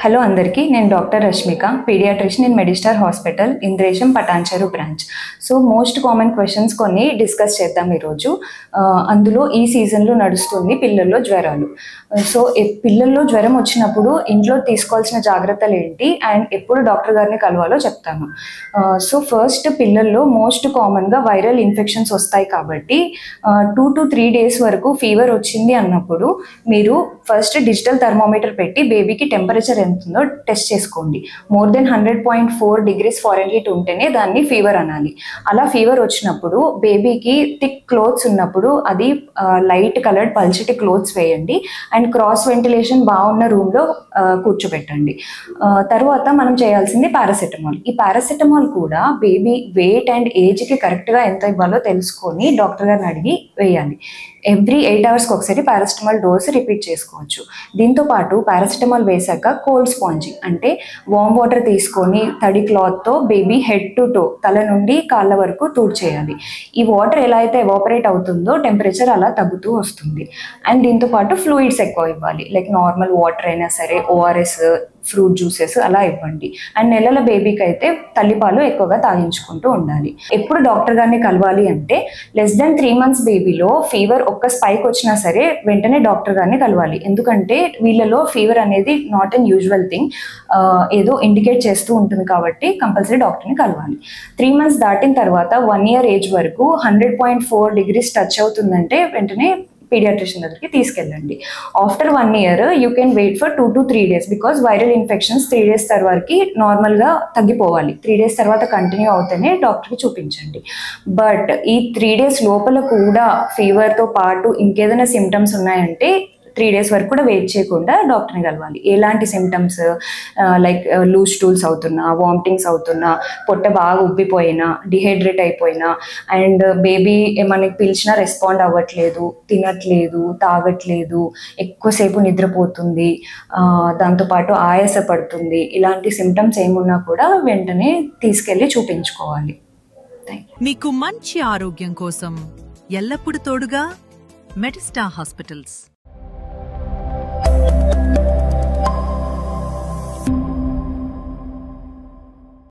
Hello అందరికీ, నేను doctor Rashmika, paediatrician in Medistar hospital, Indresham, Patancheru branch. So most common questions కొన్ని discuss చేద్దాం ఈరోజు. అందులో ఈ సీజన్లో నడుస్తుంది పిల్లల్లో జ్వరాలు. సో పిల్లల్లో జ్వరం వచ్చినప్పుడు ఇంట్లో తీసుకోవాల్సిన జాగ్రత్తలు ఏంటి అండ్ ఎప్పుడు డాక్టర్ గారిని కలవాలో చెప్తాను. సో ఫస్ట్, పిల్లల్లో మోస్ట్ కామన్గా వైరల్ ఇన్ఫెక్షన్స్ వస్తాయి కాబట్టి 2 to 3 days వరకు ఫీవర్ వచ్చింది అన్నప్పుడు మీరు ఫస్ట్ డిజిటల్ థర్మోమీటర్ పెట్టి బేబీకి టెంపరేచర్ ఎంతుందో టెస్ట్ చేసుకోండి. మోర్ దెన్ 100.4 degrees Fahrenheit ఉంటేనే దాన్ని ఫీవర్ అనాలి. అలా ఫీవర్ వచ్చినప్పుడు బేబీకి థిక్ క్లోత్స్ ఉన్నప్పుడు అది లైట్ కలర్డ్ పల్చటి క్లోత్స్ వేయండి అండ్ క్రాస్ వెంటిలేషన్ బాగున్న రూమ్లో కూర్చోబెట్టండి. తర్వాత మనం చేయాల్సింది పారాసెటమాల్. ఈ పారాసెటమాల్ కూడా బేబీ వెయిట్ అండ్ ఏజ్కి కరెక్ట్గా ఎంత ఇవ్వాలో తెలుసుకొని డాక్టర్ గారిని అడిగి వేయాలి. ఎవ్రీ 8 hours-కి ఒకసారి పారాసెటమాల్ డోస్ రిపీట్ చేసుకోవచ్చు. దీంతో పాటు పారాసెటమాల్ వేసాక కోల్డ్ స్పాంజింగ్ అంటే వామ్ వాటర్ తీసుకొని తడి క్లాత్తో బేబీ హెడ్ టు టో, తల నుండి కాళ్ళ వరకు చేయాలి. ఈ వాటర్ ఎలా అయితే ఎవాపరేట్ అవుతుందో టెంపరేచర్ అలా తగ్గుతూ వస్తుంది. అండ్ దీంతో పాటు ఫ్లూయిడ్స్ ఎక్కువ ఇవ్వాలి, లైక్ నార్మల్ వాటర్ అయినా సరే, ORS, ఫ్రూట్ జ్యూసెస్ అలా ఇవ్వండి. అండ్ నెలల బేబీకి అయితే తల్లిపాలు ఎక్కువగా తాగించుకుంటూ ఉండాలి. ఎప్పుడు డాక్టర్ గారిని కలవాలి అంటే less than 3 months బేబీలో ఫీవర్ ఒక్క స్పైక్ వచ్చినా సరే వెంటనే డాక్టర్ గారిని కలవాలి. ఎందుకంటే వీళ్ళలో ఫీవర్ అనేది నాట్ అన్ యూజువల్ థింగ్, ఏదో ఇండికేట్ చేస్తూ ఉంటుంది కాబట్టి కంపల్సరీ డాక్టర్ని కలవాలి. 3 months దాటిన తర్వాత 1 year ఏజ్ వరకు 100.4 degrees టచ్ అవుతుందంటే వెంటనే పీడియాట్రిషియన్ దగ్గరికి తీసుకెళ్ళండి. After 1 year you can wait for 2 to 3 days because viral infections 3 days తర్వాతకి నార్మల్గా తగ్గిపోవాలి. 3 days తర్వాత కంటిన్యూ అవుతేనే డాక్టర్కి చూపించండి. బట్ ఈ 3 days లోపల కూడా ఫీవర్తో పాటు ఇంకేదైనా సిమ్టమ్స్ ఉన్నాయంటే 3 days వరకు కూడా వెయిట్ చేయకుండా డాక్టర్ని కలవాలి. ఎలాంటి సిమ్టమ్స్, లైక్ లూజ్ స్టూల్స్ అవుతున్నా, వామిటింగ్స్ అవుతున్నా, పొట్ట బాగా ఉబ్బిపోయినా, డిహైడ్రేట్ అయిపోయినా, అండ్ బేబీ మనకి పిలిచినా రెస్పాండ్ అవ్వట్లేదు, తినట్లేదు, తాగట్లేదు, ఎక్కువసేపు నిద్రపోతుంది, దాంతోపాటు ఆయాస పడుతుంది, ఇలాంటి సిమ్టమ్స్ ఏమున్నా కూడా వెంటనే తీసుకెళ్ళి చూపించుకోవాలి. మీకు మంచి ఆరోగ్యం కోసం ఎల్లప్పుడూ తోడుగా మెడిస్టార్ హాస్పిటల్స్.